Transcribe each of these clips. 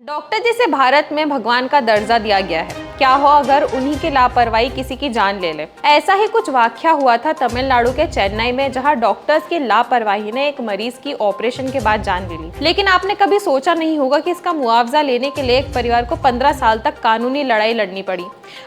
Doctor जिसे भारत में भगवान का दर्जा दिया गया है, क्या हो अगर उन्हीं की लापरवाही किसी की जान ले ले। ऐसा ही कुछ वाकया हुआ था तमिलनाडु के चेन्नई में, जहां डॉक्टर्स की लापरवाही ने एक मरीज की ऑपरेशन के बाद जान ले ली। लेकिन आपने कभी सोचा नहीं होगा कि इसका मुआवजा लेने के लिए एक परिवार को 15 साल तक कानूनी लड़ाई लड़नी पड़ी।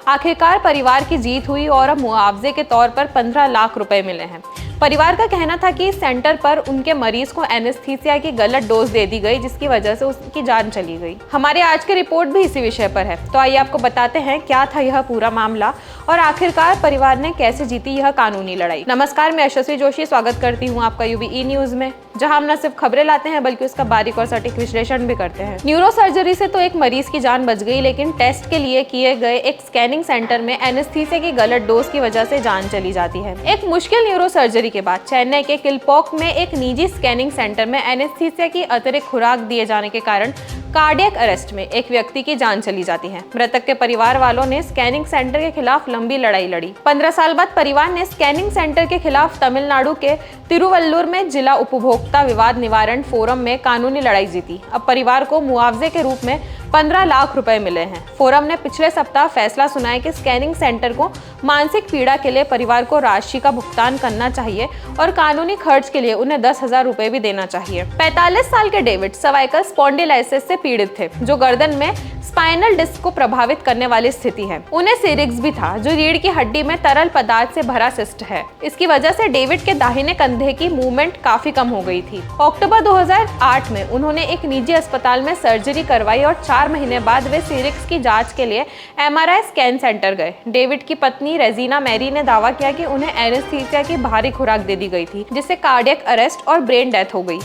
आखिरकार परिवार की जीत हुई और अब मुआवजे के तौर पर 15 लाख रुपए मिले हैं। परिवार का कहना था कि इस सेंटर पर उनके मरीज को एनेस्थीसिया की गलत डोज दे दी गई, जिसकी वजह से उसकी जान चली गई। हमारी आज की रिपोर्ट भी इसी विषय पर है, तो आइए आपको बताते हैं क्या था यह पूरा मामला और आखिरकार परिवार ने कैसे जीती यह कानूनी लड़ाई। नमस्कार, मैं यशस्वी जोशी स्वागत करती हूँ आपका यूबी न्यूज में, जहां हम न सिर्फ खबरें लाते हैं बल्कि उसका बारीक और सटीक विश्लेषण भी करते हैं। न्यूरो सर्जरी से तो एक मरीज की जान बच गई, लेकिन टेस्ट के लिए किए गए एक स्कैनिंग सेंटर में एनेस्थीसिया की गलत डोज की वजह से जान चली जाती है। एक मुश्किल न्यूरो सर्जरी के बाद चेन्नई के किलपॉक में एक निजी स्कैनिंग सेंटर में एनेस्थीसिया की अतिरिक्त खुराक दिए जाने के कारण कार्डियक अरेस्ट में एक व्यक्ति की जान चली जाती है। मृतक के परिवार वालों ने स्कैनिंग सेंटर के खिलाफ लंबी लड़ाई लड़ी। 15 साल बाद परिवार ने स्कैनिंग सेंटर के खिलाफ तमिलनाडु के तिरुवल्लुर में जिला उपभोक्ता विवाद निवारण फोरम में कानूनी लड़ाई जीती। अब परिवार को मुआवजे के रूप में 15 लाख रुपए मिले हैं। फोरम ने पिछले सप्ताह फैसला सुनाया कि स्कैनिंग सेंटर को मानसिक पीड़ा के लिए परिवार को राशि का भुगतान करना चाहिए और कानूनी खर्च के लिए उन्हें 10,000 रुपए भी देना चाहिए। 45 साल के डेविड सर्वाइकल स्पॉन्डिलाइसिस से पीड़ित थे, जो गर्दन में स्पाइनल डिस्क को प्रभावित करने वाली स्थिति है। उन्हें सिरिक्स भी था, जो रीढ़ की हड्डी में तरल पदार्थ से भरा सिस्ट है। इसकी वजह से डेविड के दाहिने कंधे की मूवमेंट काफी कम हो गई थी। अक्टूबर 2008 में उन्होंने एक निजी अस्पताल में सर्जरी करवाई और 4 महीने बाद वे सिरिक्स की जांच के लिए MRI स्कैन सेंटर गए। डेविड की पत्नी रेजिना मैरी ने दावा किया कि उन्हें एनेस्थीसिया की भारी खुराक दे दी गई थी, जिससे कार्डियक अरेस्ट और ब्रेन डेथ हो गई।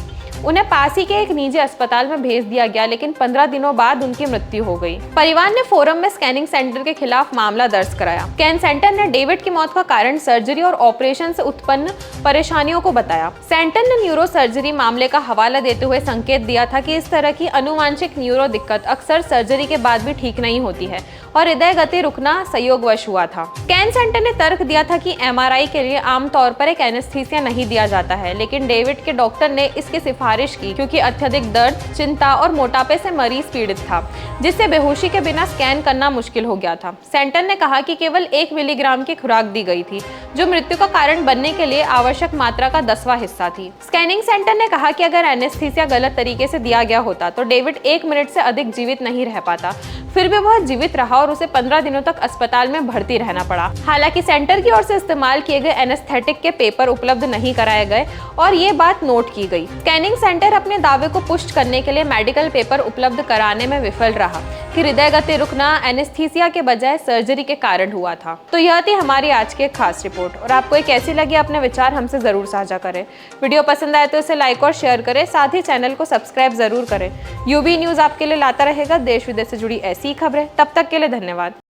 उन्हें पास ही के एक निजी अस्पताल में भेज दिया गया, लेकिन 15 दिनों बाद उनकी मृत्यु हो गई। परिवार ने फोरम में स्कैनिंग सेंटर के खिलाफ मामला दर्ज कराया। स्कैन सेंटर ने डेविड की मौत का कारण सर्जरी और ऑपरेशन से उत्पन्न परेशानियों को बताया। सेंटर ने न्यूरो सर्जरी मामले का हवाला देते हुए संकेत दिया था कि इस तरह की अनुवांशिक न्यूरो दिक्कत अक्सर सर्जरी के बाद भी ठीक नहीं होती है और हृदय गति रुकना संयोगवश हुआ था। स्कैन सेंटर ने तर्क दिया था कि MRI के लिए आमतौर पर एक एनेस्थीसिया नहीं दिया जाता है, लेकिन डेविड के डॉक्टर ने इसकी सिफारिश की क्योंकि अत्यधिक दर्द, चिंता और मोटापे से मरीज पीड़ित था, जिससे बेहोशी के बिना स्कैन करना मुश्किल हो गया था। सेंटर ने कहा कि केवल 1 मिलीग्राम की खुराक दी गई थी, जो मृत्यु का कारण बनने के लिए आवश्यक मात्रा का 10वां हिस्सा थी। स्कैनिंग सेंटर ने कहा कि अगर एनेस्थीसिया गलत तरीके से दिया गया होता तो डेविड 1 मिनट से अधिक जीवित नहीं रह पाता। फिर भी वह जीवित रहा और उसे 15 दिनों तक अस्पताल में भर्ती रहना पड़ा। हालांकि सेंटर की ओर से इस्तेमाल किए गए एनेस्थेटिक के पेपर उपलब्ध नहीं कराए गए और ये बात नोट की गई। स्कैनिंग सेंटर अपने दावे को पुष्ट करने के लिए मेडिकल पेपर उपलब्ध कराने में विफल रहा कि हृदय गति रुकना एनेस्थीसिया के बजाय सर्जरी के कारण हुआ था। तो यह थी हमारी आज की खास रिपोर्ट, और आपको ये कैसी लगी अपने विचार हमसे जरूर साझा करें। वीडियो पसंद आए तो इसे लाइक और शेयर करें, साथ ही चैनल को सब्सक्राइब जरूर करें। यूबी न्यूज आपके लिए लाता रहेगा देश विदेश से जुड़ी ऐसी खबरें। तब तक के लिए धन्यवाद।